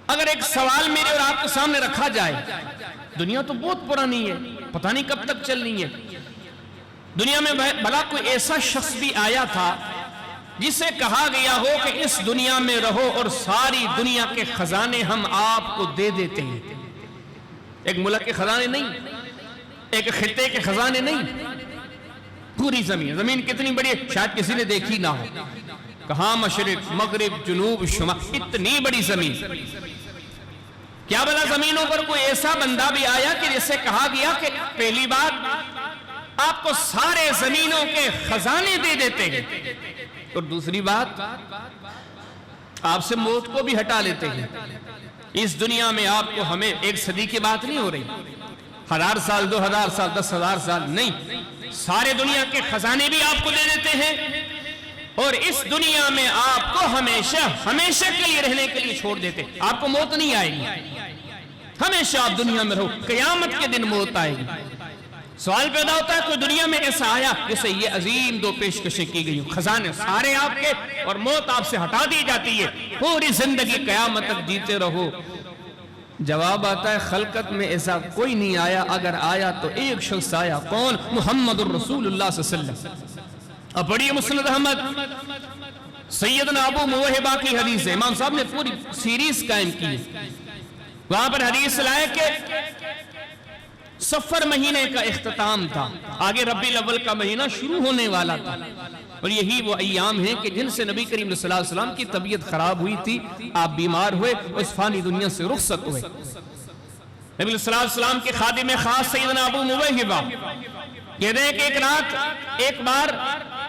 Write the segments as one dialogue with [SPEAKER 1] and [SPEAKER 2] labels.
[SPEAKER 1] اگر ایک سوال میرے اور آپ کے سامنے رکھا جائے، دنیا تو بہت پرانی ہے، پتہ نہیں کب تک چلنی ہے، دنیا میں بھلا کوئی ایسا شخص بھی آیا تھا جسے کہا گیا ہو کہ اس دنیا میں رہو اور ساری دنیا کے خزانے ہم آپ کو دے دیتے ہیں؟ ایک ملک کے خزانے نہیں، ایک خطے کے خزانے نہیں، پوری زمین. زمین کتنی بڑی ہے شاید کسی نے دیکھی نہ ہو، کہاں مشرق مغرب جنوب شمال، اتنی بڑی زمین. کیا بلا زمینوں پر کوئی ایسا بندہ بھی آیا کہ جسے کہا گیا کہ پہلی بات آپ کو سارے زمینوں کے خزانے دے دیتے ہیں، اور دوسری بات آپ سے موت کو بھی ہٹا لیتے ہیں؟ اس دنیا میں آپ کو ہمیں 1 صدی کی بات نہیں ہو رہی، 1000 سال 2000 سال 10,000 سال نہیں، سارے دنیا کے خزانے بھی آپ کو دے دیتے ہیں، اور اس دنیا میں آپ کو ہمیشہ کے لیے رہنے کے لیے چھوڑ دیتے. آپ کو موت نہیں آئے گی، ہمیشہ آپ دنیا میں رہو، قیامت کے دن موت آئے گی. سوال پیدا ہوتا ہے کوئی دنیا میں ایسا آیا جسے یہ عظیم 2 پیشکشیں کی گئی، خزانے سارے آپ کے اور موت آپ سے ہٹا دی جاتی ہے، پوری زندگی قیامت تک جیتے رہو؟ جواب آتا ہے خلقت میں ایسا کوئی نہیں آیا، اگر آیا تو ایک شخص آیا. کون؟ محمد الرسول اللہ صلی اللہ علیہ وسلم. اب پڑھیے مسند احمد سیدنا ابو موہبہ کی حدیث ہے، امام صاحب نے پوری سیریز قائم کی ہے. وہاں پر حدیث لائے کہ صفر مہینے کا اختتام تھا، آگے ربیع الاول کا مہینہ شروع ہونے والا تھا، اور یہی وہ ایام ہیں کہ جن سے نبی کریم صلی اللہ علیہ وسلم کی طبیعت خراب ہوئی تھی، آپ بیمار ہوئے، اس فانی دنیا سے رخصت ہوئے. نبی صلی اللہ علیہ وسلم کے خادم خاص سیدنا ابو موہبہ کہتے ہیں کہ ایک رات ایک بار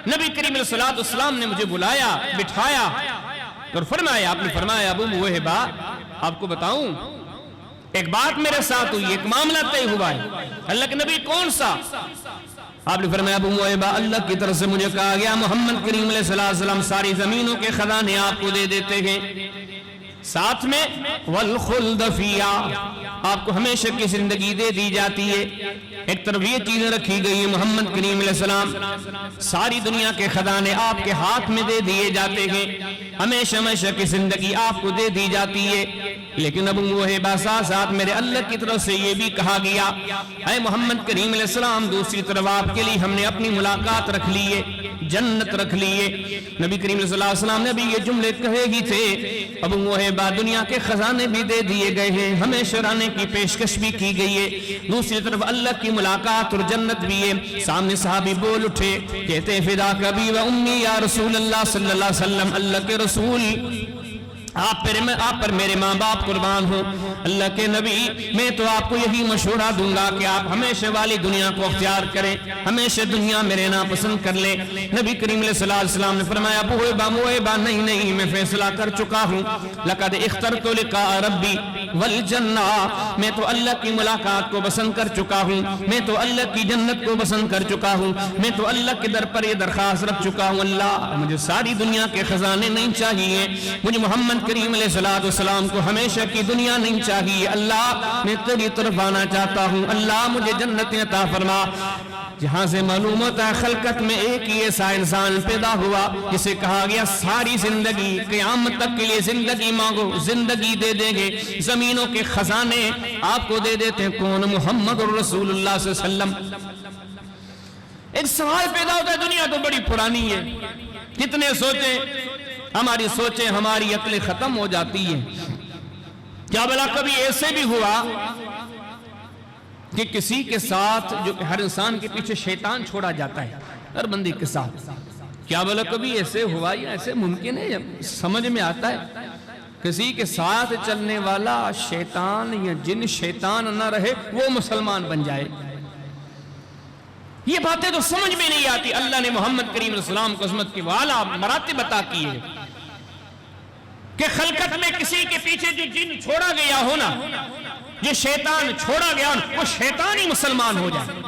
[SPEAKER 1] نبی کریم صلی اللہ علیہ وسلم نے مجھے بلایا، بٹھایا اور فرمایا، آپ نے فرمایا ابو موہبہ آپ کو بتاؤں ایک بات میرے ساتھ ہوئی، ایک معاملہ طے ہوا ہے. اللہ کے نبی کون سا؟ آپ نے فرمایا ابو موہبہ اللہ کی طرف سے مجھے کہا گیا محمد کریم علیہ السلام ساری زمینوں کے خزانے آپ کو دے دیتے ہیں، ساتھ میں والخلد فیہا آپ کو ہمیشہ کی زندگی دے دی جاتی ہے. ایک طرف یہ چیزیں رکھی گئی ہیں محمد کریم علیہ السلام ساری دنیا کے خزانے آپ کے ہاتھ میں دے دیے جاتے ہیں، ہمیشہ کی زندگی آپ کو دے دی جاتی ہے. لیکن ابو موہبہ ساتھ میرے اللہ کی طرف سے یہ بھی کہا گیا اے محمد کریم علیہ السلام دوسری طرف آپ کے لیے ہم نے اپنی ملاقات رکھ لی ہے، جنت رکھ لی ہے. نبی کریم صلی اللہ علیہ وسلم نے بھی یہ جملے کہے ہی تھے. ابو موہبہ دنیا کے خزانے بھی دے دیے گئے ہیں، ہمیشہ رہنے کی پیشکش بھی کی گئی ہے، دوسری طرف اللہ کی ملاقات اور جنت بھی ہے. سامنے صحابی بول اٹھے کہتے ہیں فداک ابی و امی یا رسول اللہ صلی اللہ علیہ وسلم، اللہ کے رسول آپ پر میرے ماں باپ قربان ہوں، اللہ کے نبی میں تو آپ کو یہی مشورہ دوں گا کہ آپ ہمیشہ والی دنیا کو اختیار کریں، ہمیشہ دنیا میں رہنا پسند کر لیں. نبی کریم صلی اللہ علیہ وسلم نے فرمایا موہبہ نہیں میں فیصلہ کر چکا ہوں، لقد اخترت لقاء ربی والجنہ میں تو اللہ کی ملاقات کو پسند کر چکا ہوں، میں تو اللہ کی جنت کو پسند کر چکا ہوں، میں تو اللہ کے در پر یہ درخواست رکھ چکا ہوں اللہ مجھے ساری دنیا کے خزانے نہیں چاہیے، مجھے محمد کریم علیہ السلام کو ہمیشہ کی دنیا نہیں چاہیے، اللہ میں تیری طرف آنا چاہتا ہوں، اللہ مجھے جنت عطا فرما. جہاں سے معلوم ہوتا ہے خلقت میں ایک ہی ایسا انسان پیدا ہوا جسے کہا گیا ساری زندگی قیامت تک کے لیے زندگی مانگو زندگی دے دیں گے، زمینوں کے خزانے آپ کو دے دیتے ہیں. کون؟ محمد الرسول اللہ صلی اللہ علیہ وسلم. ایک سوال پیدا ہوتا ہے دنیا تو بڑی پرانی ہے، کتنے سوچیں ہماری سوچیں ہماری عقلیں ختم ہو جاتی ہیں. کیا بلا کبھی ایسے بھی ہوا کہ کسی کے ساتھ جو کہ ہر انسان کے پیچھے شیطان چھوڑا جاتا ہے ہر بندی کے ساتھ، کیا بلا کبھی ایسے ہوا یا ایسے ممکن ہے؟ سمجھ میں آتا ہے کسی کے ساتھ چلنے والا شیطان یا جن شیطان نہ رہے وہ مسلمان بن جائے؟ یہ باتیں تو سمجھ میں نہیں آتی. اللہ نے محمد کریم علیہ السلام کو عظمت کی والا مراتب عطا کی ہے کہ خلقت میں کسی کے پیچھے جو جن چھوڑا گیا ہونا، جو شیطان چھوڑا گیا ہونا، وہ شیطان ہی مسلمان ہو جائے.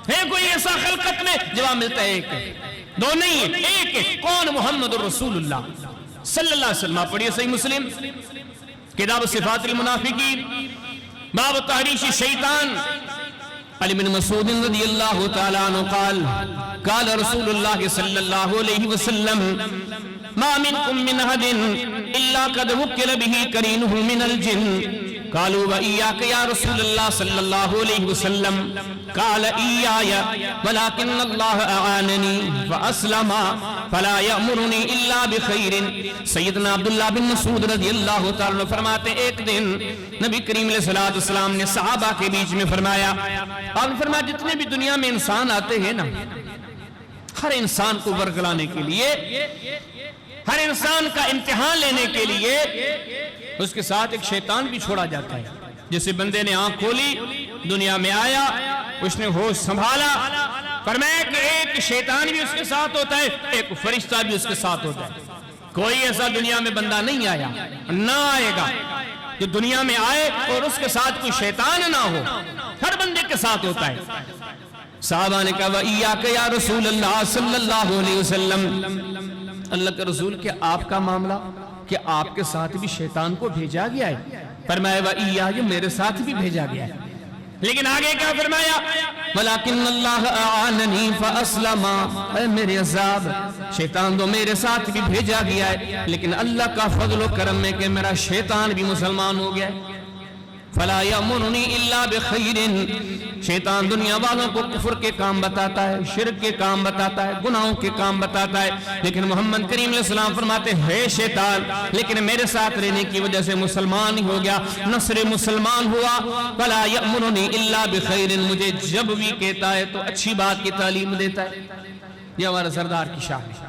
[SPEAKER 1] ہے کوئی ایسا خلقت میں؟ جواب ملتا ہے ایک ہے، دو نہیں ہے، ایک ہے. کون؟ محمد الرسول اللہ صلی اللہ علیہ وسلم. پڑھیے صحیح مسلم کتاب صفات المنافقین باب تحریش شیطان. علی بن مسعود رضی اللہ تعالیٰ عنہ قال قال رسول اللہ صلی اللہ علیہ وسلم ما منکم من احد الا قد وکل به قرینہ من الجن قالوا وإياك يا رسول الله صلى الله عليه وسلم قال إياي ولكن الله أعانني فأسلم فلا يأمرني إلا بخير. سیدنا عبداللہ بن مسعود رضی اللہ تعالیٰ عنہ فرماتے ایک دن نبی کریم علیہ السلام نے صحابہ کے بیچ میں فرمایا، آپ نے فرمایا جتنے بھی دنیا میں انسان آتے ہیں نا، ہر انسان کو ورگلانے کے لیے، ہر انسان کا امتحان لینے کے لیے اس کے ساتھ ایک شیطان بھی چھوڑا جاتا ہے. جیسے بندے نے آنکھ کھولی، دنیا میں آیا، اس نے ہوش سنبھالا، فرمایا کہ ایک شیطان بھی اس کے ساتھ ہوتا ہے، ایک فرشتہ بھی اس کے ساتھ ہوتا ہے. کوئی ایسا دنیا میں بندہ نہیں آیا، نہ آئے گا جو دنیا میں آئے اور اس کے ساتھ کوئی شیطان نہ ہو. ہر بندے کے ساتھ ہوتا ہے. صحابہ نے کہا وَإِيَّاكَ يَا رسول اللہ صلی اللہ علیہ وسلم، اللہ کے رسول کیا آپ کا معاملہ کہ آپ کے ساتھ بھی شیطان کو بھیجا گیا ہے؟ فرمایا وَإِيَّايَ میرے ساتھ بھی بھیجا گیا ہے. لیکن آگے کیا فرمایا؟ وَلَكِنَّ اللَّهَ أَعَانَنِي فَأَسْلَمَا، اے میرے عذاب، شیطان تو میرے ساتھ بھی بھیجا گیا ہے لیکن اللہ کا فضل و کرم ہے کہ میرا شیطان بھی مسلمان ہو گیا ہے. فَلَا يَأْمُرُنِي إِلَّا بِخَيْرٍ، شیطان دنیا والوں کو کفر کے کام بتاتا ہے، شرک کے کام بتاتا ہے، گناہوں کے کام بتاتا ہے، لیکن محمد کریم علیہ السلام فرماتے ہیں ہے شیطان لیکن میرے ساتھ رہنے کی وجہ سے مسلمان ہی ہو گیا، نصر مسلمان ہوا. فَلَا يَأْمُرُنِي إِلَّا بِخَيْرٍ، مجھے جب بھی کہتا ہے تو اچھی بات کی تعلیم دیتا ہے. یہ ہمارا سردار کی شان ہے.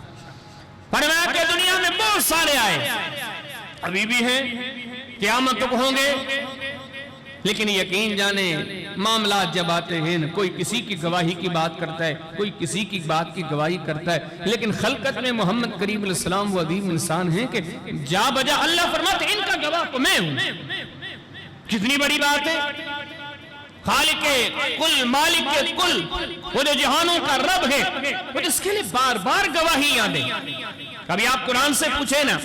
[SPEAKER 1] فرمایا کہ دنیا میں بہت سارے آئے، ابھی بھی ہیں، قیامت تک ہوں گے، لیکن یقین جانے معاملات جب آتے ہیں کوئی کسی کی گواہی کی بات کرتا ہے، کوئی کسی کی بات کی گواہی کرتا ہے، لیکن خلقت میں محمد کریم علیہ السلام وہ عظیم انسان ہیں کہ جا بجا اللہ فرماتے ان کا گواہ تو میں ہوں. کتنی بڑی بات ہے. خالق کل، مالک کل، وہ جو جہانوں کا رب ہے، وہ اس کے لیے بار بار گواہیاں دیں. کبھی آپ قرآن سے پوچھیں نا،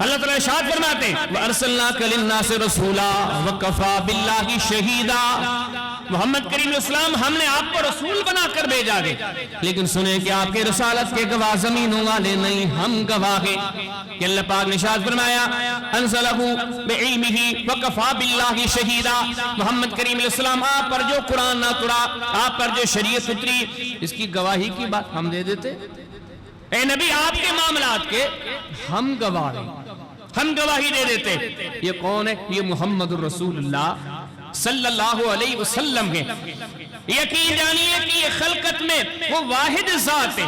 [SPEAKER 1] اللہ تعالیٰ ارشاد فرماتے ہیں وَأَرْسَلْنَاكَ لِلنَّاسِ رَسُولًا وَكَفَى بِاللَّهِ شَهِيدًا، محمد کریم علیہ السلام ہم نے آپ کو رسول بنا کر بھیجا گے، لیکن سنیں کہ آپ کے رسالت کے گواہ زمینوں والے نہیں، ہم گواہ ہیں. کہ اللہ پاک نے ارشاد فرمایا أَنزَلَهُ بِعِلْمِهِ وَكَفَى بِاللَّهِ شَهِيدًا، محمد کریم علیہ السلام آپ پر جو قرآن نازل، آپ پر جو شریعت اتری، اس کی گواہی کی بات ہم دے دیتے. اے نبی آپ کے معاملات کے ہم گواہ ہیں، ہم گواہی دے دیتے. یہ کون ہے؟ یہ محمد الرسول اللہ صلی اللہ علیہ وسلم ہے. یقین جانیے کہ یہ خلقت میں وہ واحد ذات ہے.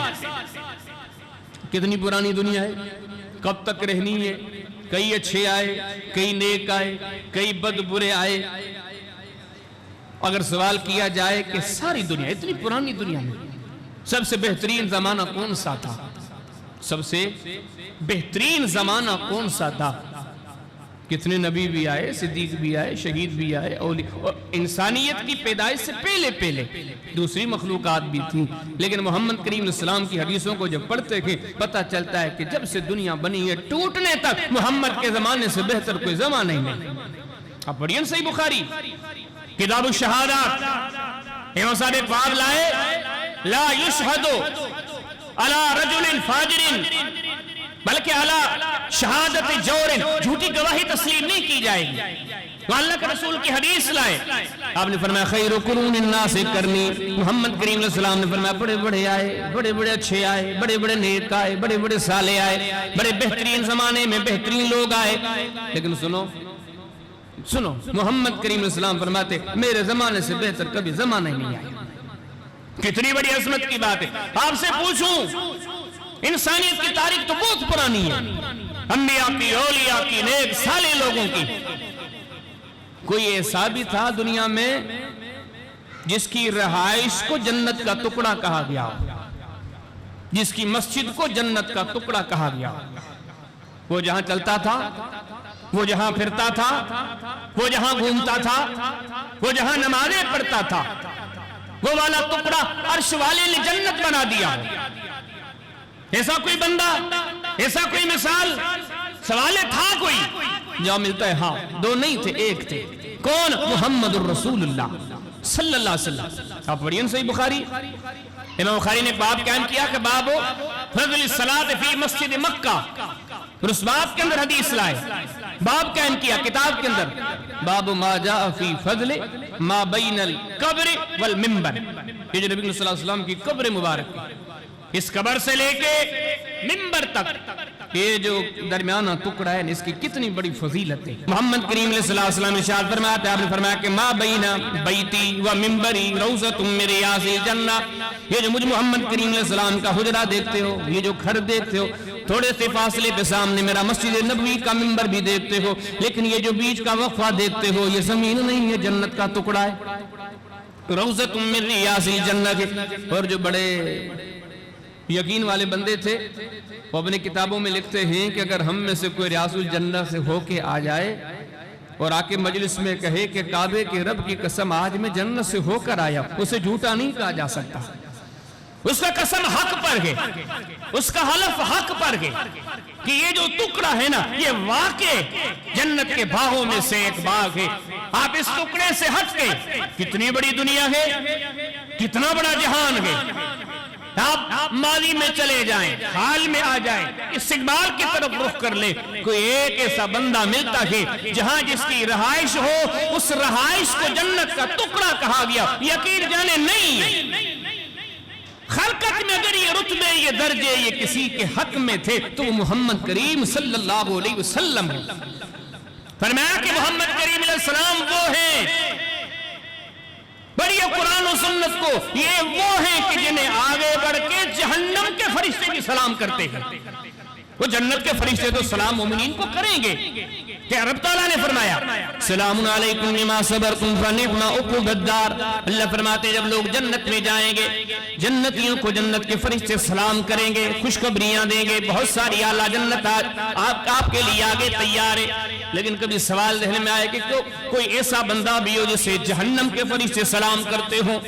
[SPEAKER 1] کتنی پرانی دنیا ہے، کب تک رہنی ہے. کئی اچھے آئے، کئی نیک آئے، کئی بد برے آئے. اگر سوال کیا جائے کہ ساری دنیا، اتنی پرانی دنیا میں سب سے بہترین زمانہ کون سا تھا؟ سب سے بہترین زمانہ کون سا تھا؟ کتنے نبی بھی آئے، صدیق بھی آئے، شہید بھی آئے، اولیاء، اور انسانیت کی پیدائش سے پہلے دوسری مخلوقات بھی تھیں. لیکن محمد کریم علیہ السلام کی حدیثوں کو جب پڑھتے ہیں پتہ چلتا ہے کہ جب سے دنیا بنی ہے ٹوٹنے تک محمد کے زمانے سے بہتر کوئی زمانہ ہی نہیں. اب پڑھیے صحیح بخاری کتاب الشہادات، امام صاحب ایک باب لائے لا یشہدو علی رجل فاجر بلکہ علی شہادت جور، جھوٹی گواہی تسلیم نہیں کی جائے گی. تو اللہ کے رسول کی حدیث لائے، آپ نے فرمایا خیر قرون الناس کرنی. محمد کریم علیہ السلام نے فرمایا بڑے بڑے آئے، بڑے بڑے اچھے آئے، بڑے بڑے نیک آئے، بڑے بڑے صالح آئے، بڑے بہترین زمانے میں بہترین لوگ آئے. لیکن سنو محمد کریم علیہ السلام فرماتے میرے زمانے سے بہتر کبھی زمانہ ہی نہیں آیا. کتنی بڑی عظمت کی بات ہے. آپ سے پوچھوں انسانیت کی تاریخ تو بہت پرانی ہے، انبیاء کی، اولیاء کی، نیک صالح لوگوں کی. کوئی ایسا بھی تھا دنیا میں جس کی رہائش کو جنت کا ٹکڑا کہا گیا، جس کی مسجد کو جنت کا ٹکڑا کہا گیا. وہ جہاں چلتا تھا، وہ جہاں پھرتا تھا، وہ جہاں گھومتا تھا، وہ جہاں نمازیں پڑھتا تھا، وہ والا ٹکڑا عرش والے نے جنت بنا دیا. ایسا کوئی بندہ، ایسا کوئی مثال، سوال تھا کوئی؟ جہاں ملتا ہے ہاں، دو نہیں تھے، ایک تھے. کون؟ محمد الرسول اللہ صلی اللہ علیہ وسلم. آپ پڑھیے صحیح بخاری امام بخاری نے باب قائم کیا کہ باب فضل الصلاۃ فی مسجد مکہ، پھر اس باب کے اندر حدیث لائے، باب قائم کیا کتاب کے اندر، باب ما جاء فی فضل ما بین القبر والمنبر، یہ جو نبی صلی اللہ علیہ وسلم کی قبر مبارک، اس قبر سے لے کے منبر تک یہ جو درمیانہ ٹکڑا ہے اس کی کتنی بڑی فضیلت ہے۔ محمد کریم علیہ السلام ارشاد فرماتے ہیں، آپ نے فرمایا کہ ما بین بیتی و منبری روضۃ من ریاض الجنہ، یہ جو مجھ محمد کریم علیہ السلام کا حجرہ دیکھتے ہو، یہ جو گھر دیکھتے ہو، تھوڑے سے فاصلے پہ سامنے میرا مسجد نبوی کا منبر بھی دیکھتے ہو، لیکن یہ جو بیچ کا وقفہ دیکھتے ہو یہ زمین نہیں ہے، جنت کا ٹکڑا ہے، روضۃ من ریاض الجنہ کے۔ اور جو بڑے یقین والے بندے تھے وہ اپنے کتابوں میں لکھتے ہیں کہ اگر ہم میں سے کوئی ریاض الجنہ سے ہو کے آ جائے اور آ کے مجلس میں کہے کہ کعبے کے رب کی قسم آج میں جنت سے ہو کر آیا، اسے جھوٹا نہیں کہا جا سکتا، اس کا قسم حق پر ہے، اس کا حلف حق پر ہے کہ یہ جو ٹکڑا ہے نا یہ واقع جنت کے باغوں میں سے ایک باغ ہے۔ آپ اس ٹکڑے سے ہٹ کے کتنی بڑی دنیا ہے، کتنا بڑا جہان ہے، آپ ماضی میں چلے جائیں، حال میں آ جائیں، استقبال کی طرف رخ کر لیں، کوئی ایک ایسا بندہ ملتا ہے جہاں جس کی رہائش ہو، اس رہائش کو جنت کا ٹکڑا کہا گیا، یقین جانے نہیں ہے۔ خلقت میں اگر یہ رتبے، یہ درجے، یہ کسی کے حق میں تھے تو وہ محمد کریم صلی اللہ علیہ وسلم ہے۔ فرمایا کہ محمد کریم علیہ السلام وہ ہیں، بڑی قرآن و سنت کو، یہ وہ ہیں کہ جنہیں آگے بڑھ کے جہنم کے فرشتے بھی سلام کرتے ہیں۔ وہ جنت کے فرشتے تو سلام مومنین کو کریں گے کہ رب تعالیٰ نے فرمایا سلام علیکم بما صبرتم فنعم عقبی الدار۔ اللہ فرماتے جب لوگ جنت میں جائیں گے جنتیوں کو جنت کے فرشتے سلام کریں گے، خوشخبریاں دیں گے، بہت ساری اعلیٰ جنت آپ کے لیے آگے تیار ہے۔ لیکن کبھی سوال ذہن میں آئے کہ کوئی ایسا بندہ بھی ہو جسے جہنم کے فرشتے سلام کرتے ہوں،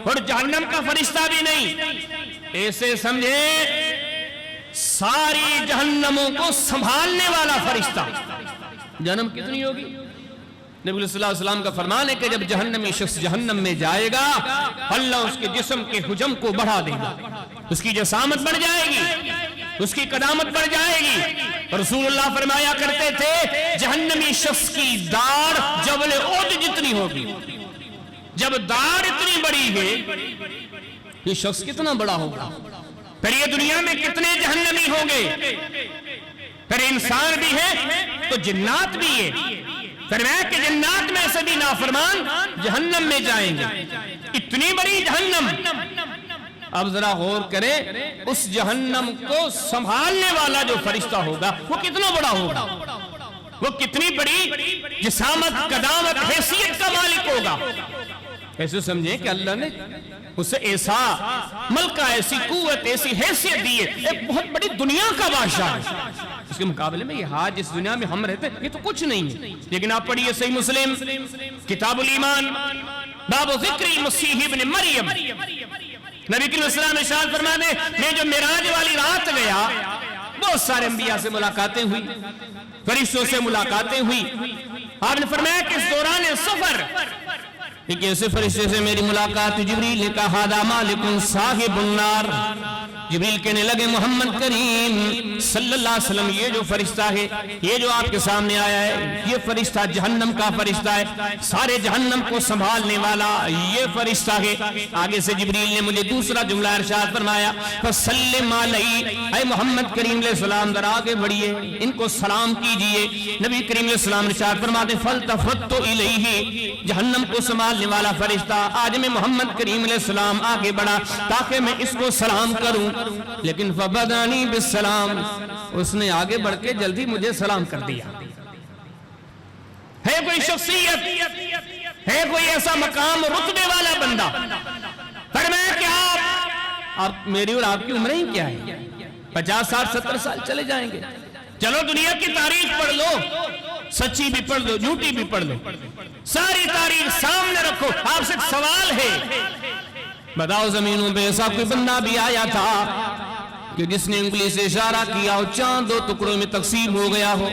[SPEAKER 1] اور جہنم کا فرشتہ بھی نہیں، ایسے سمجھے ساری جہنموں کو سنبھالنے والا فرشتہ۔ جہنم کتنی ہوگی؟ نبی صلی اللہ علیہ وسلم کا فرمان ہے کہ جب جہنمی شخص جہنم میں جائے گا اللہ اس کے جسم کے حجم کو بڑھا دے گا، اس کی جسامت بڑھ جائے گی، اس کی قدامت بڑھ جائے گی۔ رسول اللہ فرمایا کرتے تھے جہنمی شخص کی داڑھ جبل احد جتنی ہوگی۔ جب داڑھ اتنی بڑی ہے یہ شخص کتنا بڑا ہوگا، پھر یہ دنیا میں کتنے جہنمی ہوں گے، پھر انسان بھی ہے تو جنات بھی ہے۔ فرمایا کہ جنات میں سے بھی نافرمان جہنم میں جائیں گے، اتنی بڑی جہنم۔ اب ذرا غور کریں اس جہنم کو سنبھالنے والا جو فرشتہ ہوگا وہ کتنا بڑا ہوگا، وہ کتنی بڑی جسامت، قدامت، حیثیت کا مالک ہوگا۔ ایسے سمجھیں کہ اللہ نے اسے ایسا ملکہ، ایسی قوت، ایسی حیثیت دی ہے، ایک بہت بڑی دنیا کا بادشاہ ہے۔ اس کے مقابلے میں یہ آج اس دنیا میں ہم رہتے ہیں یہ تو کچھ نہیں ہے۔ لیکن آپ پڑھیے صحیح مسلم کتاب الایمان باب ذکر مسیح ابن مریم، نبی صلی اللہ علیہ وسلم ارشاد فرماتے ہیں میں جو معراج والی رات گیا بہت سارے انبیاء سے ملاقاتیں ہوئی، فرشتوں سے ملاقاتیں ہوئی۔ آپ نے فرمایا کہ اس دوران سفر ایک ایسے فرشتے سے میری ملاقات، جبریل نے کہا ہذا مالک صاحب النار۔ جبریل کہنے لگے محمد کریم صلی اللہ علیہ وسلم یہ جو فرشتہ ہے، یہ جو آپ کے سامنے آیا ہے یہ فرشتہ جہنم کا فرشتہ ہے، سارے جہنم کو سنبھالنے والا یہ فرشتہ ہے۔ آگے سے جبریل نے مجھے دوسرا جملہ ارشاد فرمایا فسلم علیہ، اے محمد کریم علیہ السلام ذرا آگے بڑھیے، ان کو سلام کیجئے۔ نبی کریم علیہ السلام ارشاد فرماتے فالتفت الیہ، جہنم کو سنبھالنے والا فرشتہ۔ آج میں محمد کریم علیہ السلام آگے بڑھا تاکہ میں اس کو سلام کروں، لیکن فبدانی بالسلام، اس نے آگے بڑھ کے جلدی مجھے سلام کر دیا۔ ہے کوئی شخصیت، ہے کوئی ایسا مقام رتبے والا بندہ، فرمایا کہ آپ میری اور آپ کی عمریں کیا ہے، 50 60 70 سال چلے جائیں گے۔ چلو دنیا کی تاریخ پڑھ لو، سچی بھی پڑھ لو، جھوٹی بھی پڑھ لو، ساری تاریخ سامنے رکھو۔ آپ سے سوال ہے بتاؤ زمینوں پہ ایسا کوئی بندہ بھی آیا تھا کہ جس نے انگلی سے اشارہ کیا ہو چاند دو ٹکڑوں میں تقسیم ہو گیا ہو.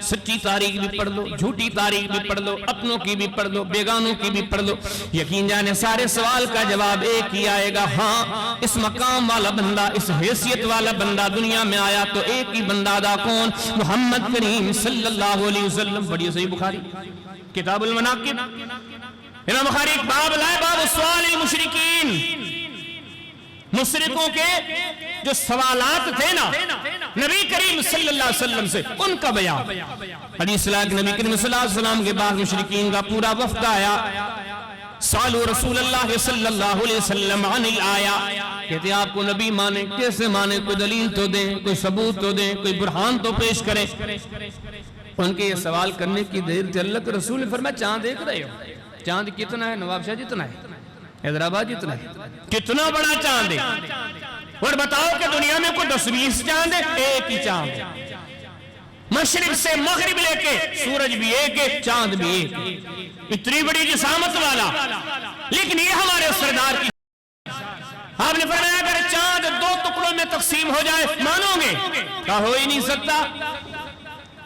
[SPEAKER 1] سچی تاریخ بھی پڑھ لو, جھوٹی تاریخ بھی پڑھ لو, اپنوں کی بھی پڑھ لو, بیگانوں کی بھی پڑھ لو, یقین جانے سارے سوال کا جواب ایک ہی آئے گا, ہاں اس مقام والا بندہ, اس حیثیت والا بندہ دنیا میں آیا تو ایک ہی بندہ دا کون؟ محمد کریم صلی اللہ علیہ وسلم. پڑھیے صحیح بخاری کتاب المناقب, امام بخاری ایک باب لائے, باب سوال المشرکین. مشرکوں کے جو سوالات تھے نا نبی کریم صلی اللہ علیہ وسلم سے, ان کا بیان. حدیث لاک نبی کریم صلی اللہ علیہ وسلم کے بعد مشرکین کا پورا وفد آیا. سالو رسول اللہ صلی اللہ علیہ وسلم عن الآیہ, کہتے آپ کو نبی مانے, کیسے مانے؟ کوئی دلیل تو دیں, کوئی ثبوت تو دیں, کوئی برہان تو پیش کریں. ان کے یہ سوال کرنے کی دیر تھی, اللہ کے رسول نے فرمایا چاند دیکھ رہے ہو؟ چاند کتنا ہے نواب شاہ؟ جتنا ہے حیدرآباد جتنا ہے. کتنا بڑا چاند ہے؟ اور بتاؤ کہ دنیا میں کوئی 10-20 چاند ہے؟ ایک ہی چاند ہے. مشرق سے مغرب لے کے سورج بھی ایک ہے, چاند بھی ایک ہے. اتنی بڑی جسامت والا, لیکن یہ ہمارے سردار کی. آپ نے فرمایا اگر چاند 2 ٹکڑوں میں تقسیم ہو جائے مانو گے؟ کہا ہو ہی نہیں سکتا.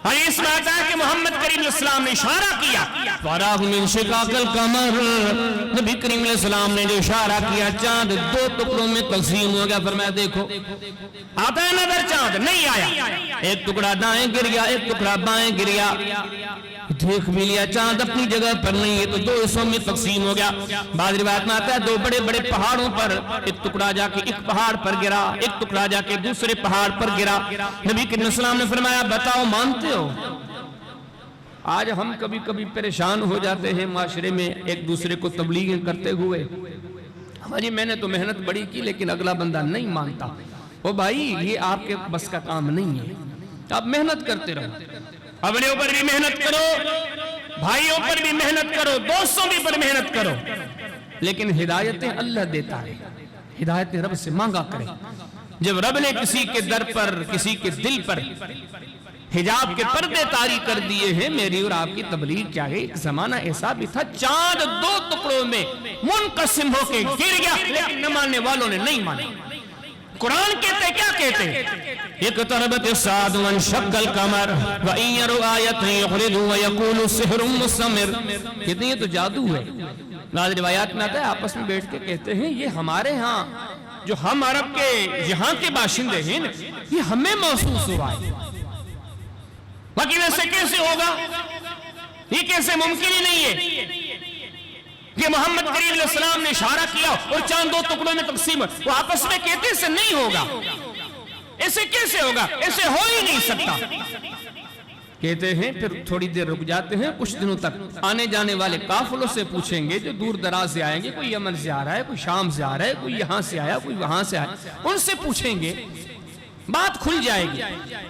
[SPEAKER 1] حدیث میں آتا ہے کہ محمد کریم علیہ السلام نے اشارہ کیا, فَرَاهُ مِنْ شِقَاقِ الْقَمَرِ, نبی کریم علیہ السلام نے جو اشارہ کیا چاند 2 ٹکڑوں میں تقسیم ہو گیا. فرمایا دیکھو آتا ہے نظر چاند, نہیں آیا, ایک ٹکڑا دائیں گر گیا, ایک ٹکڑا بائیں گر گیا. دیکھ بھی لیا چاند اپنی جگہ پر نہیں ہے, تو 2 حصوں میں تقسیم ہو گیا. بعض روایت میں آتا ہے 2 بڑے بڑے پہاڑوں پر, ایک ٹکڑا جا کے ایک پہاڑ پر گرا, ایک ٹکڑا جا کے دوسرے پہاڑ پر گرا. نبی کریم علیہ السلام نے فرمایا بتاؤ مانتے ہو؟ آج ہم کبھی کبھی پریشان ہو جاتے ہیں معاشرے میں ایک دوسرے کو تبلیغ کرتے ہوئے, جی میں نے تو محنت بڑی کی لیکن اگلا بندہ نہیں مانتا. او بھائی یہ آپ کے بس کا کام نہیں ہے, آپ محنت کرتے رہو, اپنے اوپر بھی محنت کرو, بھائیوں پر بھی محنت کرو, دوستوں بھی پر محنت کرو, لیکن ہدایتیں اللہ دیتا ہے, ہدایتیں رب سے مانگا کرے. جب رب نے کسی کے در پر, کسی کے دل پر حجاب کے پردے طاری کر دیے ہیں, میری اور آپ کی تبلیغ کیا ہے. ایک زمانہ ایسا بھی تھا چاند 2 ٹکڑوں میں منقسم ہو کے گر گیا, لیکن نہ ماننے والوں نے نہیں مانا. قرآن کہتے کیا کہتے؟ اقتربت الساعة وانشق القمر وإن يروا آية يعرضوا ويقولوا سحر مستمر. کہتے ہیں یہ تو جادو ہے. بعض روایات میں آتا ہے آپس میں بیٹھ کے کہتے ہیں یہ ہمارے ہاں جو ہم عرب کے یہاں کے باشندے ہیں یہ ہمیں محسوس ہوا ہے. باقی ویسے کیسے ہوگا؟ یہ کیسے ممکن ہی نہیں ہے کہ محمد کریم علیہ السلام نے اشارہ کیا اور چاند 2 ٹکڑوں میں تقسیم ہے. وہ آپس میں کہتے اسے نہیں ہوگا, ایسے کیسے ہوگا, ایسے ہو ہی نہیں سکتا. کہتے ہیں پھر تھوڑی دیر رک جاتے ہیں, کچھ دنوں تک آنے جانے والے قافلوں سے پوچھیں گے جو دور دراز سے آئیں گے, کوئی یمن سے آ رہا ہے, کوئی شام سے آ رہا ہے, کوئی یہاں سے آیا, کوئی وہاں سے آیا, ان سے پوچھیں گے, بات کھل جائے گی.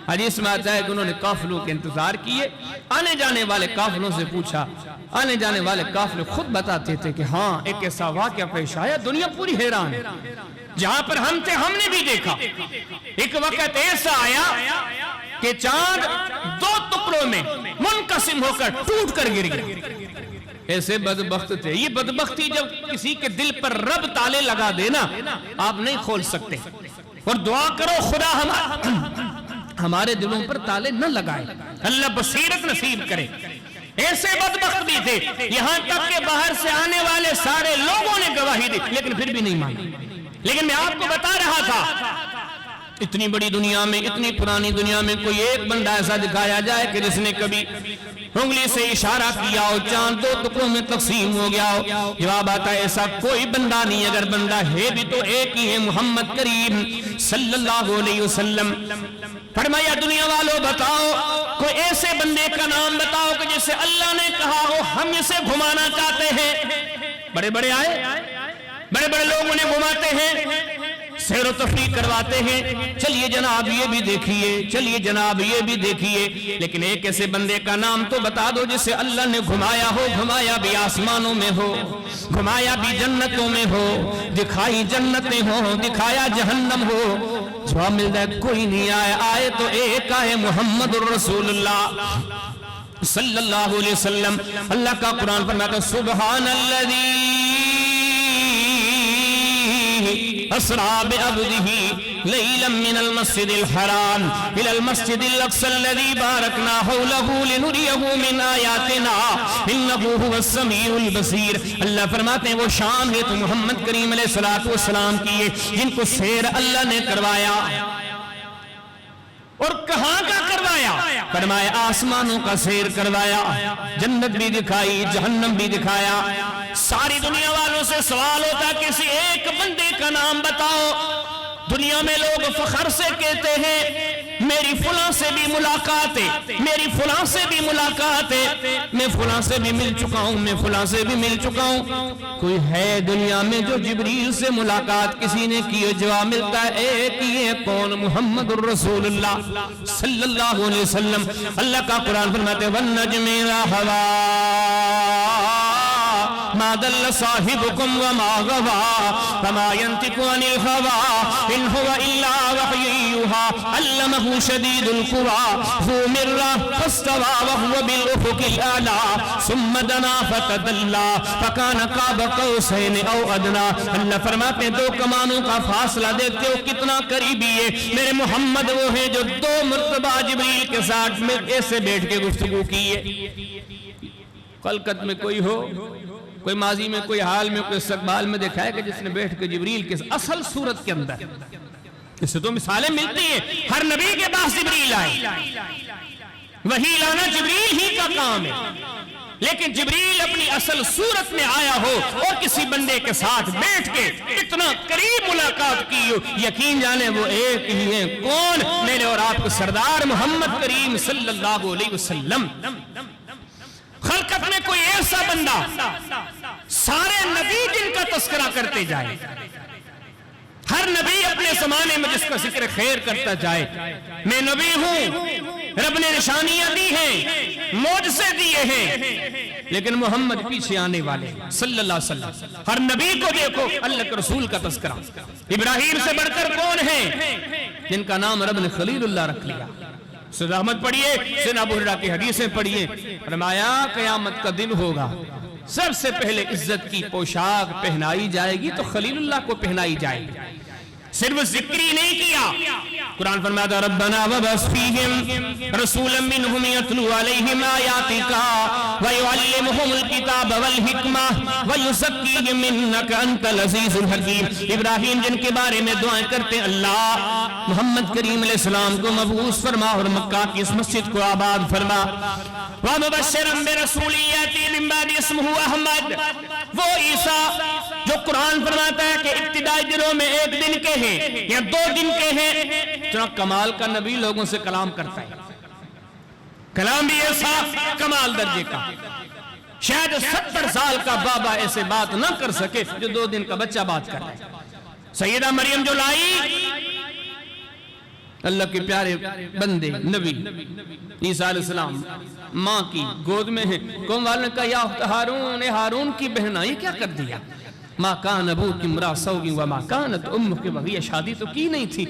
[SPEAKER 1] حدیث میں آتا ہے کہ انہوں نے قافلوں کے انتظار کیے, آنے جانے والے قافلوں سے پوچھا, آنے جانے والے قافلے خود بتاتے تھے کہ ہاں ایک ایسا واقعہ پیش آیا, دنیا پوری حیران ہے, جہاں پر ہم تھے ہم نے بھی دیکھا. ایک وقت ایسا آیا کہ چاند 2 ٹکڑوں میں منقسم ہو کر ٹوٹ کر گر گیا. ایسے بدبخت تھے. یہ بدبختی جب کسی کے دل پر رب تالے لگا دینا آپ نہیں کھول سکتے, اور دعا کرو خدا ہمارے دلوں پر تالے نہ لگائے, اللہ بصیرت نصیب کرے. ایسے بدبخت بھی تھے یہاں تک کہ باہر سے آنے والے سارے لوگوں نے گواہی دی لیکن پھر بھی نہیں مانی. لیکن میں آپ کو بتا رہا تھا اتنی بڑی دنیا میں, اتنی پرانی دنیا میں کوئی ایک بندہ ایسا دکھایا جائے کہ جس نے کبھی انگلی سے اشارہ کیا ہو چاند 2 ٹکڑوں میں تقسیم ہو گیا ہو. جواب آتا ہے ایسا کوئی بندہ نہیں, اگر بندہ ہے بھی تو ایک ہی ہے, محمد کریم صلی اللہ علیہ وسلم. فرمایا دنیا والوں بتاؤ کوئی ایسے بندے کا نام بتاؤ کہ جسے اللہ نے کہا ہو ہم اسے گھمانا چاہتے ہیں. بڑے بڑے آئے, بڑے بڑے لوگ انہیں گھماتے ہیں, سیر و تفریح کرواتے ہیں, چلیے جناب یہ بھی دیکھیے, چلیے جناب یہ بھی دیکھیے, لیکن ایک ایسے بندے کا نام تو بتا دو جسے اللہ نے گھمایا ہو, گھمایا بھی آسمانوں میں ہو, گھمایا بھی جنتوں میں ہو, دکھائی جنتیں ہو, دکھایا جہنم ہو. جواب ملتا ہے کوئی نہیں آئے, آئے تو ایک آئے محمد الرسول اللہ صلی اللہ علیہ وسلم. اللہ کا قرآن فرماتا ہے سبحان الذی اسرا بعبده ليلا من المسجد الحرام الى المسجد الاقصى الذي باركنا حوله لنريه من آیاتنا انه هو السميع البصير. اللہ فرماتے ہیں وہ شان ہے تو محمد کریم علیہ السلام کی جن کو سیر اللہ نے کروایا. اور کہاں کا کروایا؟ فرمایا آسمانوں کا سیر کروایا، جنت بھی دکھائی، جہنم بھی دکھایا. ساری دنیا والوں سے سوال ہوتا کسی ایک بندے کا نام بتاؤ. دنیا میں لوگ فخر سے کہتے ہیں میری فلاں سے بھی ملاقات ہے، میری فلاں سے بھی ملاقات ہے، میں فلاں سے بھی مل چکا ہوں، میں فلاں سے بھی مل چکا ہوں. کوئی ہے دنیا میں جو جبریل سے ملاقات کسی نے کی؟ جواب ملتا ہے ایک یہ کون؟ محمد الرسول اللہ صلی اللہ علیہ وسلم. اللہ کا قرآن فرماتے ہیں وَالنَّجْمِ إِذَا هَوَىٰ مَا ضَلَّ صَاحِبُكُمْ وَمَا غَوَىٰ وَمَا يَنطِقُ عَنِ الْهَوَىٰ إِنْ هُوَ إِلَّا وَحْيٌ يُوحَىٰ عَلَّمَهُ شَدِيدُ الْقُوَىٰ ذُو مِرَّةٍ فَاسْتَوَىٰ وَهُوَ بِالْأُفُقِ الْأَعْلَىٰ ثُمَّ دَنَا فَتَدَلَّىٰ فَكَانَ قَابَ قَوْسَيْنِ أَوْ أَدْنَىٰ. اللہ فرماتے ہیں دو کمانوں کا فاصلہ دیکھتے ہو کتنا قریبی ہے. میرے محمد وہ ہیں جو دو مرتبہ جبریل کے ساتھ ایسے بیٹھ کے گفتگو کی ہے. خلقت میں کوئی ہو، کوئی ماضی میں، کوئی حال میں، کوئی استقبال میں دیکھا ہے کہ جس نے بیٹھ کے جبریل کے اصل صورت کے اندر؟ اس سے تو مثالیں ملتی ہیں. ہر نبی کے پاس جبریل آئے، وحی لانا جبریل ہی کا کام ہے، لیکن جبریل اپنی اصل صورت میں آیا ہو اور کسی بندے کے ساتھ بیٹھ کے اتنا قریب ملاقات کی ہو، یقین جانے وہ ایک ہی ہیں. کون؟ میرے اور آپ کے سردار محمد کریم صلی اللہ علیہ وسلم. خلقت میں کوئی ایسا بندہ سارے نبی جن کا تذکرہ کرتے جائے، ہر نبی اپنے زمانے میں جس کا ذکر خیر کرتا جائے میں نبی ہوں، رب نے نشانیاں دی ہیں، معجزے دیے ہیں، لیکن محمد پیچھے آنے والے صلی اللہ علیہ وسلم. ہر نبی کو دیکھو اللہ کے رسول کا تذکرہ. ابراہیم سے بڑھ کر کون ہیں جن کا نام رب نے خلیل اللہ رکھ لیا؟ سیدنا احمد پڑھیے، سیدنا ابو ہریرہ کی حدیثیں پڑھیے. فرمایا قیامت کا دن ہوگا، سب سے پہلے عزت کی پوشاک پہنائی جائے گی تو خلیل اللہ کو پہنائی جائے گی. صرف ذکر ہی نہیں کیا، قرآن فرماتا ربنا وبعث فیہم رسولا منہم یتلو علیہم آیاتک ویعلمہم الکتاب والحکمہ ویزکیہم انک انت العزیز الحکیم. ابراہیم جن کے بارے میں دعائیں کرتے اللہ محمد کریم علیہ السلام کو مبعوث فرما اور مکہ کی اس مسجد کو آباد فرما. وَمُبَشِّرًا بِرَسُولٍ يَأْتِي مِن بَعْدِهِ اسْمُهُ احمد. وہ عیسیٰ جو قرآن فرماتا ہے کہ ابتدائی دنوں میں ایک دن کے ہیں یا 2 دن کے ہیں، اتنا کمال کا نبی لوگوں سے کلام کرتا ہے. کلام بھی ایسا کمال درجے کا، شاید 70 سال کا بابا ایسے بات نہ کر سکے جو 2 دن کا بچہ بات کر رہا ہے. سیدہ مریم جو لائی اللہ کے پیارے بندے نبی عیسیٰ علیہ السلام ماں کی گود میں ہیں. قوم والوں نے کہا یا اخت ہارون، ہارون کی بہن یہ کیا کر دیا؟ ما کان ابوک امرأ سوء وما کانت امک بغیہ. شادی تو کی نہیں تھی،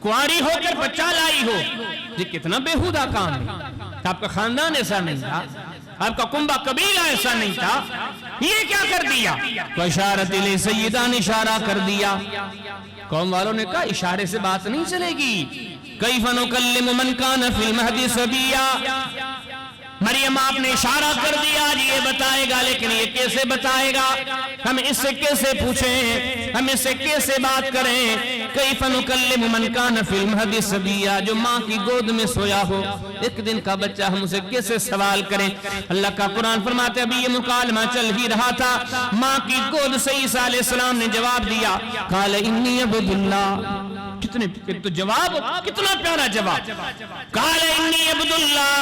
[SPEAKER 1] کنواری ہو کر بچہ لائی ہو، یہ کتنا بےہودہ کام ہے. آپ کا خاندان ایسا نہیں تھا، آپ کا کنبہ قبیلہ ایسا نہیں تھا، یہ کیا کر دیا؟ تو اشارت الی سیدہ نے اشارہ کر دیا. قوم والوں نے کہا اشارے سے بات نہیں چلے گی. کیف نکلم من کان فی المہد صبیا. مریم آپ نے اشارہ کر دیا آج یہ بتائے گا، لیکن یہ کیسے بتائے گا؟ ہم اس سے کیسے پوچھیں، ہم اس سے کیسے بات کریں؟ کیف نکلم من کان فی المہد صبیا، جو ماں کی گود میں سویا ہو ایک دن کا بچہ، ہم اسے کیسے سوال کریں؟ اللہ کا قرآن فرماتے ابھی یہ مکالمہ چل ہی رہا تھا، ماں کی گود سے عیسیٰ علیہ السلام نے جواب دیا قال انی عبد اللہ. کتنے تو جواب، کتنا پیارا جواب. قال انی عبد اللہ،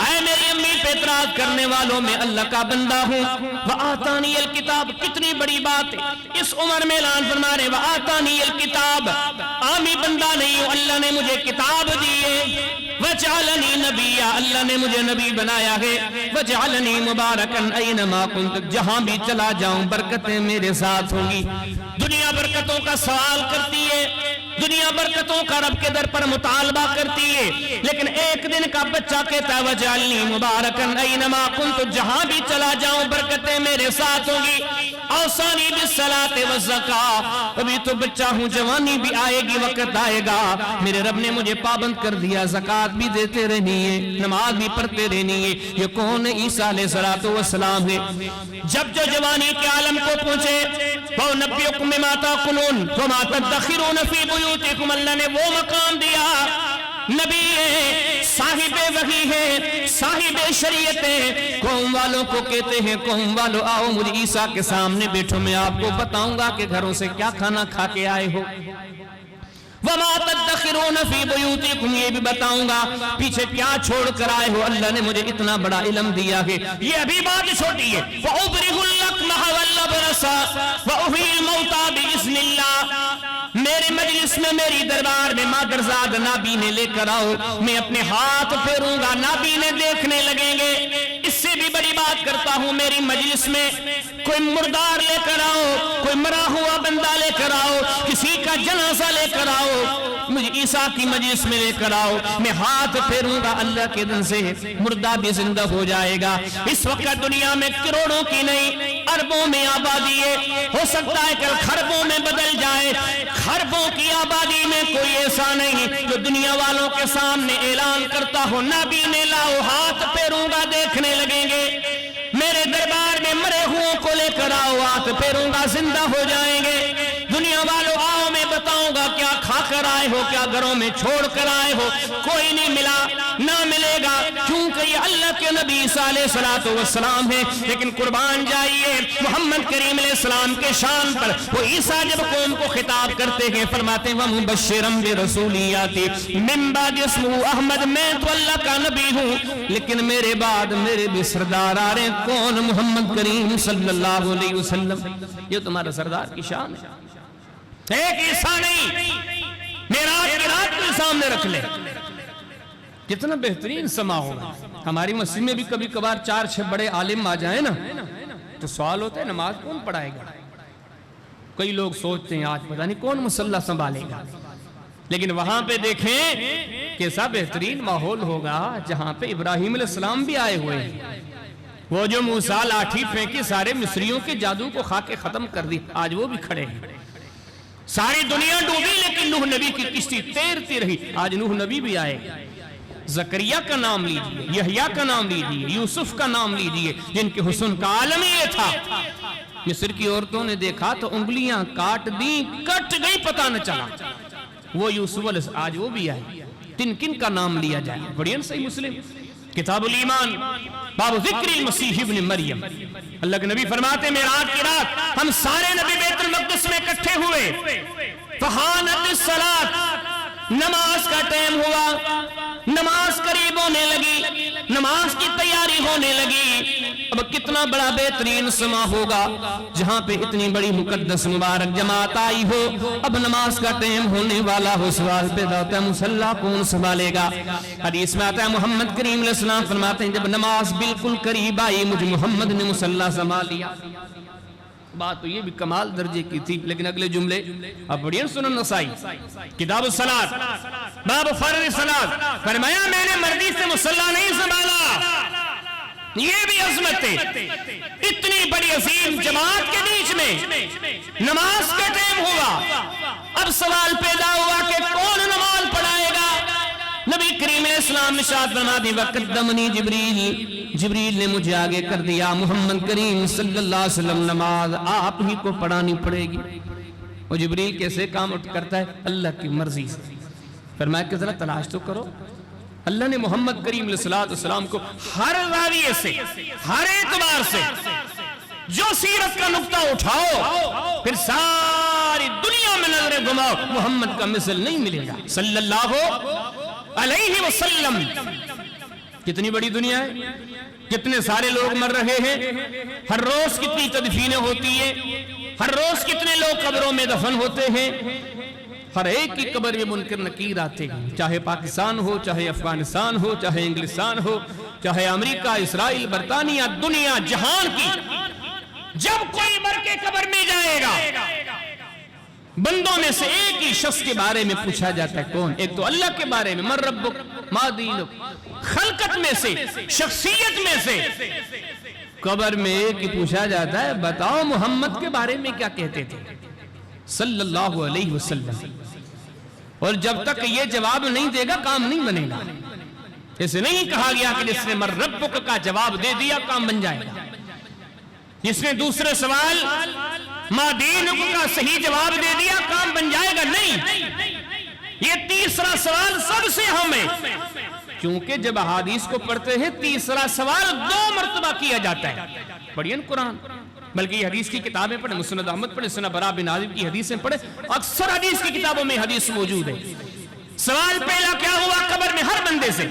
[SPEAKER 1] اے میری امی پہ اعتراض کرنے والوں میں اللہ کا بندہ ہوں. وآتانی الکتاب، کتنی بڑی بات ہے اس عمر میں اعلان فرما رہے وآتانی الکتاب. عامی بندہ نہیں ہوں، اللہ نے مجھے کتاب دی ہے. وجعلنی نبیا، اللہ نے مجھے نبی بنایا ہے. وجعلنی مبارکن اینما کنت، جہاں بھی چلا جاؤں برکتیں میرے ساتھ ہوں گی. دنیا برکتوں کا سوال کرتی ہے، دنیا برکتوں کا رب کے در پر مطالبہ کرتی ہے، لیکن ایک دن کا بچہ کہتا ہے وجعلنی مبارکن اینما کنت، جہاں بھی چلا جاؤں برکتیں میرے ساتھ ہوں گی. اوصانی بالصلاۃ والزکاۃ، ابھی تو بچہ ہوں، جوانی بھی آئے گی، وقت آئے گا، میرے رب نے مجھے پابند کر دیا، زکوٰۃ بھی دیتے رہنی ہے، نماز بھی پڑھتے رہنی ہے۔ یہ کون ہے؟ عیسیٰ علیہ السلام ہے۔ جب جو جوانی کے عالم کو پہنچے، وَأُنَبِّئُكُم بِمَا تَأْكُلُونَ وَمَا تَدَّخِرُونَ فِي بُيُوتِكُمْ، اللہ نے وہ مقام دیا، نبی ہے، صاحب وحی ہے، صاحب شریعت ہے، قوم والوں کو کہتے ہیں قوم والوں آؤ مجھے عیسیٰ کے سامنے بیٹھو، میں آپ کو بتاؤں گا کہ گھروں سے کیا کھانا کھا کے آئے ہو، وَمَا تَدَّخِرُونَ فِي بُيُوتِكُمْ، یہ بھی بتاؤں گا پیچھے کیا چھوڑ کر آئے ہو۔ اللہ نے مجھے اتنا بڑا علم دیا ہے، یہ ابھی بات چھوٹی ہے، وَأُبْرِئُ الْأَكْمَحَ وَالْأَبْرَصَ وَأُحْيِي الْمَوْتَىٰ بِإِذْنِ اللَّهِ، میرے مجلس میں، میری دربار میں مادرزاد نابینے لے کر آؤ، میں اپنے ہاتھ پھیروں گا، نابینے دیکھنے لگیں گے۔ اس سے بھی بڑی بات کرتا ہوں، میری مجلس میں کوئی مردار لے کر آؤ، کوئی مرا ہوا بندہ لے کر آؤ، کسی کا جنازہ لے کر آؤ، مجھے عیسیٰ کی مجلس میں لے کر آؤ، میں ہاتھ پھیروں گا، اللہ کے دن سے مردہ بھی زندہ ہو جائے گا۔ اس وقت دنیا میں کروڑوں کی نہیں، اربوں میں آبادی ہے، ہو سکتا ہے کل خربوں میں بدل جائے، خربوں کی آبادی میں کوئی ایسا نہیں جو دنیا والوں کے سامنے اعلان کرتا ہو نابینے لاؤ، ہاتھ پھیروں گا، دیکھنے لگیں گے، میرے دربار میں مرے ہوں کو لے کر آؤ، ہاتھ پھیروں گا، زندہ ہو جائیں گے۔ دنیا والوں آؤ، میں بتاؤں گا کیا کھا کر آئے ہو، کیا گھروں میں چھوڑ کر آئے ہو، کوئی نہیں ملا، نہ ملے گا، کیونکہ یہ اللہ کے نبی عیسیٰ علیہ السلام ہے۔ لیکن قربان جائیے محمد کریم علیہ السلام کے شان پر، وہ عیسیٰ جب قوم کو خطاب کرتے ہیں فرماتے ہیں وَمُبَشِّرًا بِرَسُولٍ يَأْتِي مِن بَعْدِهِ اسْمُهُ احمد، میں تو اللہ کا نبی ہوں لیکن میرے بعد میرے بھی سردار آ رہے ہیں، کون؟ محمد کریم صلی اللہ علیہ وسلم۔ یہ تمہارا سردار کی شان ہے، ایک عیسیٰ نہیں، معراج کی رات کو سامنے رکھ لے، کتنا بہترین سما ہوگا۔ ہماری مسجد میں بھی کبھی کبھار 4-6 بڑے عالم آ جائیں نا تو سوال ہوتا ہے نماز کون پڑھائے گا؟ کئی لوگ سوچتے ہیں آج پتہ نہیں کون مصلی سنبھالے گا، لیکن وہاں پہ دیکھیں کیسا بہترین ماحول ہوگا جہاں پہ ابراہیم علیہ السلام بھی آئے ہوئے ہیں، وہ جو موسیٰ لاٹھی پھینکی سارے مصریوں کے جادو کو کھا کے ختم کر دی، آج وہ بھی کھڑے ہیں۔ ساری دنیا ڈوبی لیکن نوح نبی کی کشتی تیرتی رہی، آج نوح نبی بھی آئے۔ زکریا کا نام لیجئے، یحییٰ کا نام لیجئے، یوسف کا نام لیجئے، جن کے حسن کا عالم یہ تھا، مصر کی عورتوں نے دیکھا تو انگلیاں کاٹ دیں، کٹ گئی پتہ نہ چلا، وہ یوسف علیہ، آج وہ بھی آئے۔ کن کن کا نام لیا جائے؟ بڑھین صحیح مسلم کتاب الایمان باب ذکر المسیح ابن مریم، اللہ کے نبی فرماتے ہیں معراج کی رات ہم سارے نبی بیت المقدس میں اکٹھے ہوئے، فحانت الصلاۃ، نماز کا ٹائم ہوا، نماز قریب ہونے لگی، نماز کی تیاری ہونے لگی۔ اب کتنا بڑا بہترین سما ہوگا جہاں پہ اتنی بڑی مقدس مبارک جماعت آئی ہو، اب نماز کا ٹائم ہونے والا ہو، سوال پیدا ہوتا ہے مصلی کون سنبھالے گا؟ حدیث میں آتا ہے محمد کریم علیہ السلام فرماتے ہیں جب نماز بالکل قریب آئی مجھ محمد نے مصلی سنبھال لیا۔ بات تو یہ بھی کمال درجے کی تھی، لیکن اگلے جملے اب بڑھیا سنن نسائی کتاب الصلاۃ باب فرض الصلاۃ، فرمایا میں نے مردی سے مصلی نہیں سنبھالا، یہ بھی عظمت ہے، اتنی بڑی عظیم جماعت کے بیچ میں نماز کا ٹائم ہوا، اب سوال پیدا ہوا کہ کون نماز پڑھائے گا؟ نبی کریم علیہ السلام نے ارشاد فرما دی وقدمنی جبریل نے مجھے آگے کر دیا، محمد کریم صلی اللہ علیہ وسلم نماز آپ ہی کو پڑھانی پڑے گی۔ اور جبریل کیسے کام کرتا ہے؟ اللہ کی مرضی سے۔ فرمایا کہ ذرا تلاش تو کرو، اللہ نے محمد کریم علیہ السلام کو ہر زاویے سے، ہر اعتبار سے جو سیرت کا نقطہ اٹھاؤ پھر ساری دنیا میں نظریں گھماؤ، محمد کا مثل نہیں ملے گا صلی اللہ علیہ وسلم۔ کتنی بڑی دنیا ہے، کتنے سارے لوگ مر رہے ہیں، ہر روز کتنی تدفینیں ہوتی ہیں، ہر روز کتنے لوگ قبروں میں دفن ہوتے ہیں، ہر ایک کی قبر میں منکر نکیر آتے ہیں، چاہے پاکستان ہو، چاہے افغانستان ہو، چاہے انگلستان ہو، چاہے امریکہ، اسرائیل، برطانیہ، دنیا جہان کی، جب کوئی مر کے قبر میں جائے گا بندوں میں سے ایک ہی شخص کے بارے میں پوچھا جاتا ہے، کون؟ ایک تو اللہ کے بارے میں، من ربک ما دینک، خلقت میں سے، شخصیت میں سے، قبر میں ایک ہی پوچھا جاتا ہے بتاؤ محمد کے بارے میں کیا کہتے تھے صلی اللہ علیہ وسلم، اور جب تک یہ جواب نہیں دے گا کام نہیں بنے گا۔ اسے نہیں کہا گیا کہ جس نے من ربک کا جواب دے دیا کام بن جائے گا، جس نے دوسرے سوال ما دینک کا صحیح جواب دے دیا کام بن جائے گا، نہیں، یہ تیسرا سوال سب سے اہم ہے، کیونکہ جب احادیث کو پڑھتے ہیں تیسرا سوال 2 مرتبہ کیا جاتا ہے۔ پڑھئے نا قرآن، بلکہ یہ حدیث کی کتابیں پڑھیں، مسند احمد پڑھیں، سنن برا بن عازب کی حدیثیں پڑھیں، اکثر حدیث کی کتابوں میں حدیث موجود ہے۔ سوال پہلا کیا ہوا قبر میں ہر بندے سے،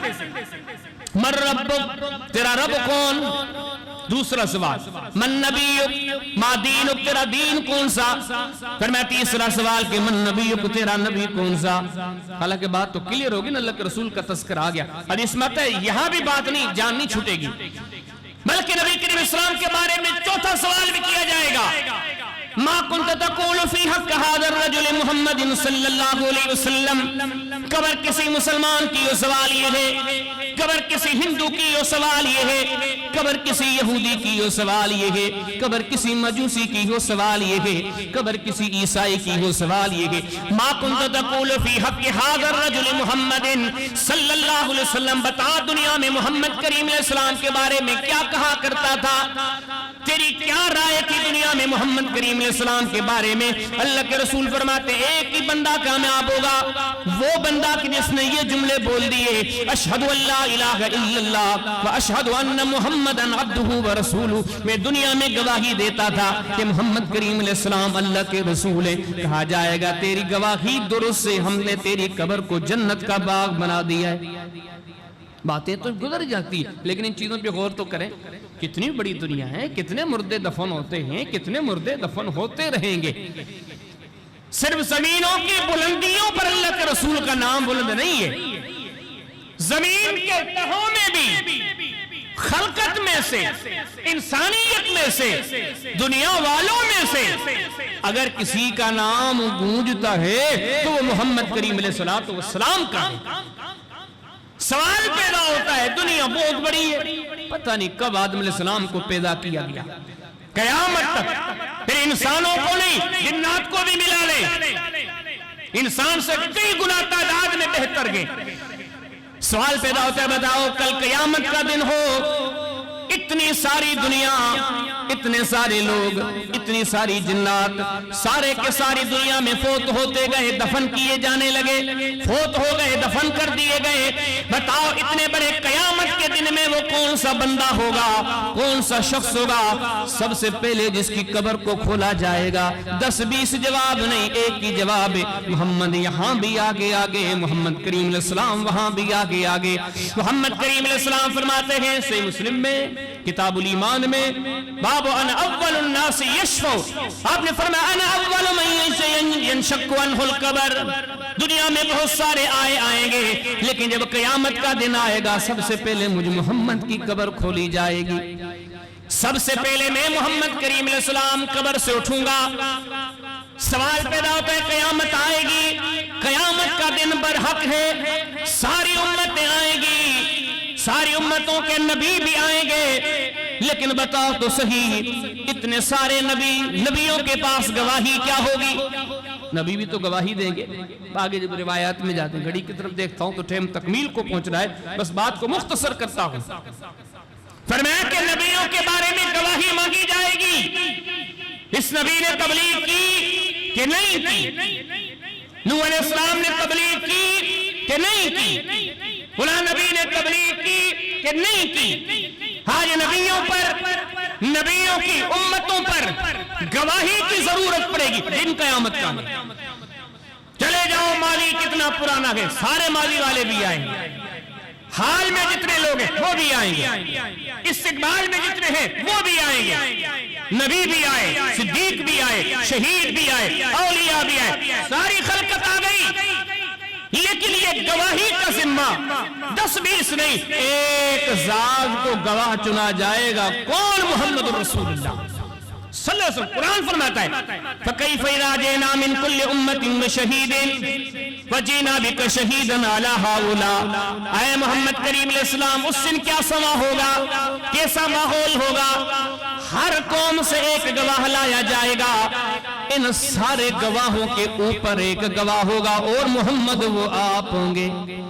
[SPEAKER 1] من ربک، تیرا رب کون؟ دوسرا سوال من نبیک، ما دینک، تیرا دین کون سا؟ پھر میں تیسرا سوال کہ من نبیک، تیرا نبی کون سا؟ حالانکہ بات تو کلیئر ہوگی نا، اللہ کے رسول کا تذکرہ آ گیا، حدیث میں آتا ہے یہاں بھی بات نہیں، جان نہیں چھوٹے گی، بلکہ نبی کریم اسلام کے بارے میں چوتھا سوال بھی کیا جائے گا، ما کنت تقول فی حق هذا الرجل محمد صلی اللہ علیہ وسلم۔ قبر کسی مسلمان کی یہ سوال یہ ہے، قبر کسی ہندو کی یہ سوال یہ ہے، قبر کسی یہودی کی یہ سوال یہ ہے، قبر کسی مجوسی کی یہ سوال یہ ہے، قبر کسی عیسائی کی یہ سوال یہ ہے، ما کنت تقول فی حق هذا الرجل محمد صلی اللہ علیہ وسلم، بتا دنیا میں محمد کریم علیہ السلام کے بارے میں کیا کہا کرتا تھا، تیری کیا رائے تھی دنیا میں محمد کریم علیہ السلام کے بارے میں؟ اللہ کے رسول فرماتے ایک ہی بندہ کامیاب ہوگا، وہ بندہ کہ جس نے یہ جملے بول دیے، اشہد ان لا الہ الا اللہ واشہد ان محمدا عبدہ ورسولہ، میں دنیا میں گواہی دیتا تھا کہ محمد کریم علیہ السلام اللہ کے رسول ہے، کہا جائے گا تیری گواہی درست سے ہم نے تیری قبر کو جنت کا باغ بنا دیا ہے۔ باتیں تو گزر جاتی ہیں لیکن ان چیزوں پہ غور تو کریں، کتنی بڑی دنیا ہے، کتنے مردے دفن ہوتے ہیں، کتنے مردے دفن ہوتے رہیں گے، صرف زمینوں کی بلندیوں پر اللہ کے رسول کا نام بلند نہیں ہے، زمین کے تہوں میں بھی، خلقت میں سے، انسانیت میں سے، دنیا والوں میں سے اگر کسی کا نام گونجتا ہے تو وہ محمد کریم علیہ السلام کا ہے۔ سوال پیدا ہوتا ہے دنیا بہت بڑی ہے، پتہ نہیں کب آدم علیہ السلام کو پیدا کیا گیا، قیامت تک، پھر انسانوں کو نہیں جنات کو بھی ملا لے، انسان سے کئی گنا تعداد میں بہتر گئے۔ سوال پیدا ہوتا ہے بتاؤ کل قیامت کا دن ہو، اتنی ساری دنیا، اتنے سارے لوگ، اتنی ساری جنات، سارے کے ساری دنیا میں فوت ہوتے گئے، دفن کیے جانے لگے، فوت ہو گئے، دفن کر دیے گئے، بتاؤ اتنے بڑے قیامت کے دن میں وہ کون سا بندہ ہوگا، کون سا شخص ہوگا؟ سب سے پہلے جس کی قبر کو کھولا جائے گا، 10-20 جواب نہیں، ایک ہی جواب ہے، محمد یہاں بھی آگے آگے، محمد کریم علیہ السلام وہاں بھی آگے آگے۔ محمد کریم علیہ السلام فرماتے ہیں صحیح مسلم میں، کتاب الایمان میں، باب انا اول الناس یشفع، آپ نے فرمایا انا اول من ینشق عنہ القبر، دنیا میں بہت سارے آئیں گے لیکن جب قیامت کا دن آئے گا سب سے پہلے مجھ محمد کی قبر کھولی جائے گی، سب سے پہلے میں محمد کریم علیہ السلام قبر سے اٹھوں گا۔ سوال پیدا ہوتا ہے قیامت آئے گی، قیامت کا دن برحق ہے، ساری امتیں آئیں گی، ساری امتوں کے نبی بھی آئیں گے، لیکن بتاؤ تو صحیح اتنے سارے نبیوں کے پاس گواہی کیا ہوگی؟ نبی بھی تو گواہی دیں گے، آگے جب روایات میں جاتے ہیں، گھڑی کی طرف دیکھتا ہوں تو ٹائم تکمیل کو پہنچ رہا ہے، بس بات کو مختصر کرتا ہوں۔ فرمایا کہ نبیوں کے بارے میں گواہی مانگی جائے گی، اس نبی نے تبلیغ کی کہ نہیں کی، نوح علیہ السلام نے تبلیغ کی کہ نہیں کی، فلاں نبی نے تبلیغ کی کہ نہیں کی۔ ہاں یہ نبیوں پر، نبیوں کی امتوں پر گواہی کی ضرورت پڑے گی دن قیامت کا۔ چلے جاؤ ماضی کتنا پرانا ہے، سارے ماضی والے بھی آئیں گے، حال میں جتنے لوگ ہیں وہ بھی آئیں گے، استقبال میں جتنے ہیں وہ بھی آئیں گے، نبی بھی آئے، صدیق بھی آئے، شہید بھی آئے، اولیاء بھی آئے، ساری خلقت آ گئی، لیکن یہ گواہی کا ذمہ 10-20 نہیں، ایک ذات کو گواہ چنا جائے گا، کون؟ محمد رسول اللہ صلی اللہ علیہ وسلم قرآن فرماتا ہے فَكَيْفَ إِذَا جِئْنَا مِنْ كُلِّ أُمَّةٍ بِشَهِيدٍ وَجِئْنَا بِكَ شَهِيدًا عَلَى هَؤُلَاءِ اے محمد کریم علیہ السلام اس دن کیا سما ہوگا، کیسا ماحول ہوگا، ہر قوم سے ایک گواہ لایا جائے گا، ان سارے گواہوں کے اوپر ایک گواہ ہوگا اور محمد وہ آپ ہوں گے۔